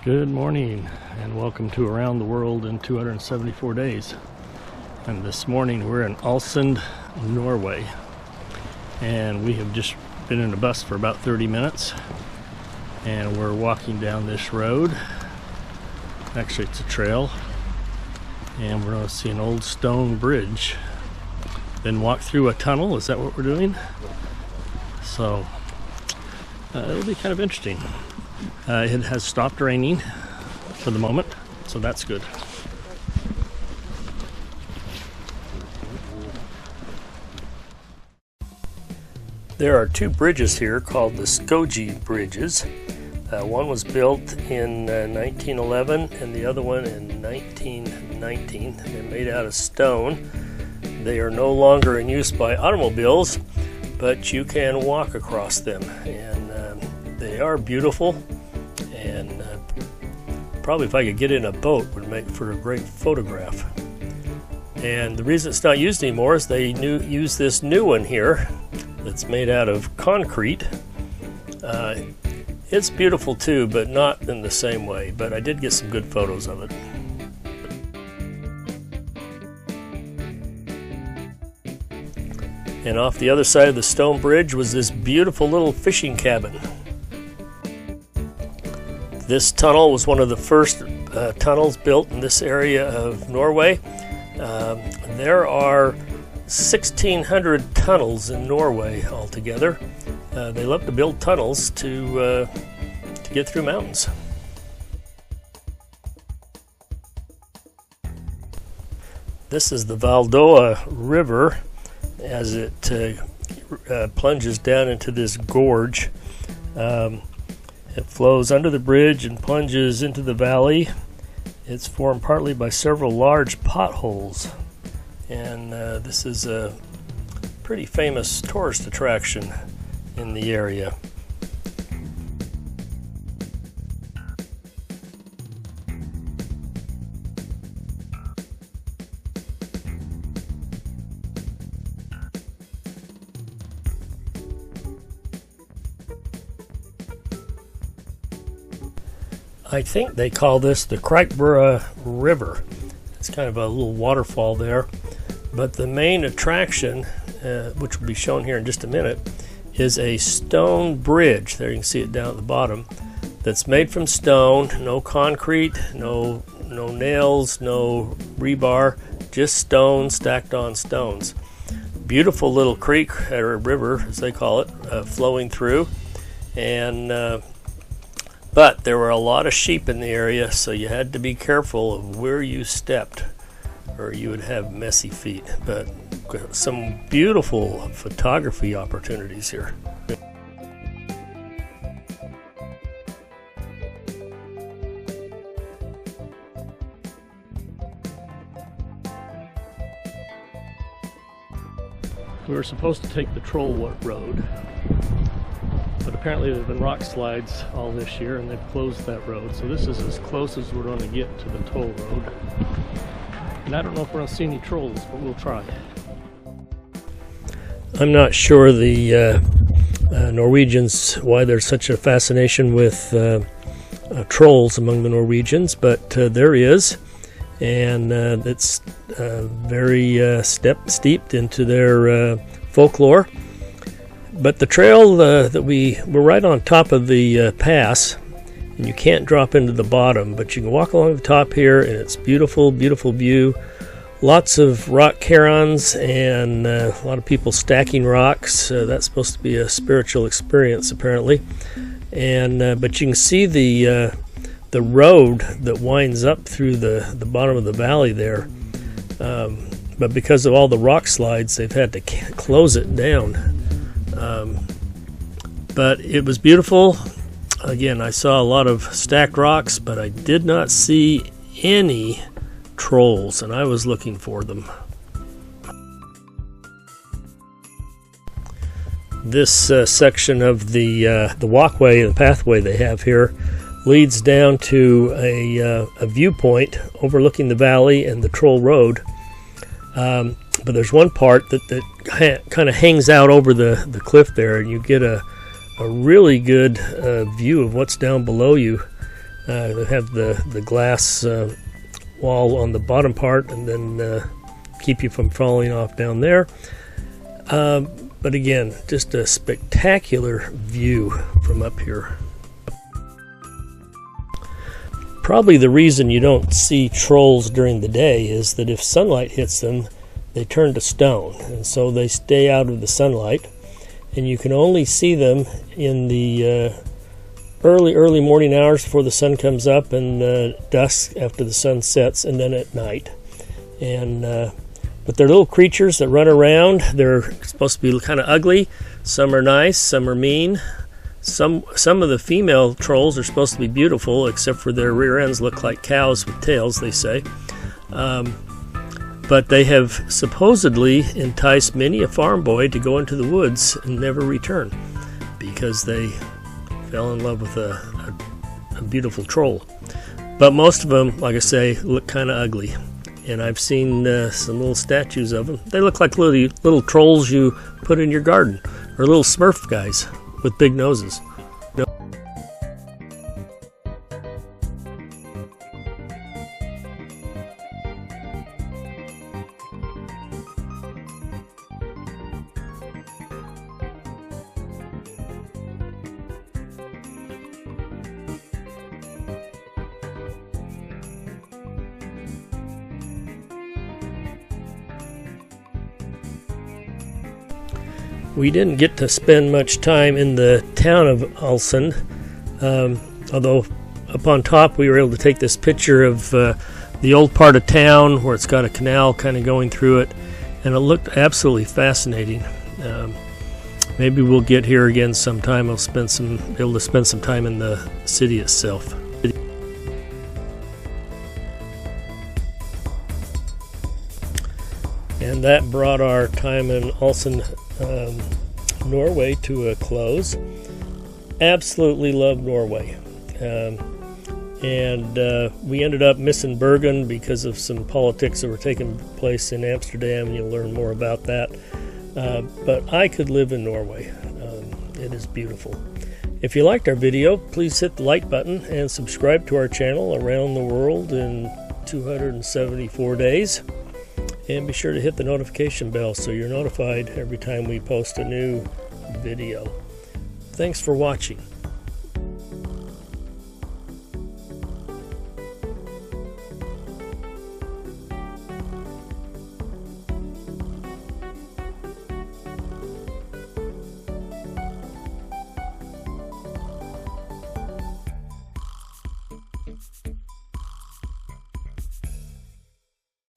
Good morning and welcome to Around the World in 274 Days. And this morning we're in Alesund, Norway. And we have just been in a bus for about 30 minutes. And we're walking down this road. Actually, it's a trail. And we're going to see an old stone bridge. Then walk through a tunnel. Is that what we're doing? So it'll be kind of interesting. It has stopped raining for the moment, so that's good. There are two bridges here called the Skodje bridges. One was built in 1911 and the other one in 1919. They're made out of stone. They are no longer in use by automobiles, but you can walk across them, and they are beautiful. And probably if I could get in a boat would make for a great photograph. And the reason it's not used anymore is they use this new one here that's made out of concrete. It's beautiful too, but not in the same way. But I did get some good photos of it. And off the other side of the stone bridge was this beautiful little fishing cabin. This tunnel was one of the first tunnels built in this area of Norway. There are 1,600 tunnels in Norway altogether. They love to build tunnels to get through mountains. This is the Valdo River as it plunges down into this gorge. It flows under the bridge and plunges into the valley. It's formed partly by several large potholes. And this is a pretty famous tourist attraction in the area. I think they call this the Krikebrua River. It's kind of a little waterfall there. But the main attraction, which will be shown here in just a minute, is a stone bridge. There you can see it down at the bottom. That's made from stone, no concrete, no nails, no rebar, just stone stacked on stones. Beautiful little creek, or river as they call it, flowing through. And but there were a lot of sheep in the area, so you had to be careful of where you stepped, or you would have messy feet. But some beautiful photography opportunities here. We were supposed to take the troll road, but apparently there have been Rockslides all this year and they've closed that road. So this is as close as we're going to get to the toll road. And I don't know if we're going to see any trolls, but we'll try. I'm not sure the Norwegians, why there's such a fascination with trolls among the Norwegians, but there is. And it's very steeped into their folklore. But the trail that we're right on top of the pass, and you can't drop into the bottom, but you can walk along the top here, and it's beautiful, beautiful view. Lots of rock carons and a lot of people stacking rocks. That's supposed to be a spiritual experience, apparently. And but you can see the road that winds up through the bottom of the valley there. But because of all the rock slides, they've had to close it down. But it was beautiful. Again, I saw a lot of stacked rocks, but I did not see any trolls, and I was looking for them. This section of the walkway, the pathway they have here, leads down to a viewpoint overlooking the valley and the troll road. But there's one part that kind of hangs out over the cliff there, and you get a really good view of what's down below you. They have the glass wall on the bottom part, and then keep you from falling off down there. But again, just a spectacular view from up here. Probably the reason you don't see trolls during the day is that if sunlight hits them, they turn to stone, and so they stay out of the sunlight, and you can only see them in the early morning hours before the sun comes up, and dusk after the sun sets, and then at night. And but they're little creatures that run around. They're supposed to be kind of ugly. Some are nice, some are mean. Some of the female trolls are supposed to be beautiful, except for their rear ends look like cows with tails, they say. But they have supposedly enticed many a farm boy to go into the woods and never return, because they fell in love with a beautiful troll. But most of them, like I say, look kind of ugly. And I've seen some little statues of them. They look like little trolls you put in your garden, or little Smurf guys with big noses. We didn't get to spend much time in the town of Alesund, although up on top we were able to take this picture of the old part of town where it's got a canal kind of going through it, and it looked absolutely fascinating. Maybe we'll get here again sometime. I'll be able to spend some time in the city itself. And that brought our time in Alesund, Norway to a close. Absolutely love Norway. And we ended up missing Bergen because of some politics that were taking place in Amsterdam, and you'll learn more about that. But I could live in Norway. It is beautiful. If you liked our video, please hit the like button and subscribe to our channel Around the World in 274 days. And be sure to hit the notification bell so you're notified every time we post a new video. Thanks for watching.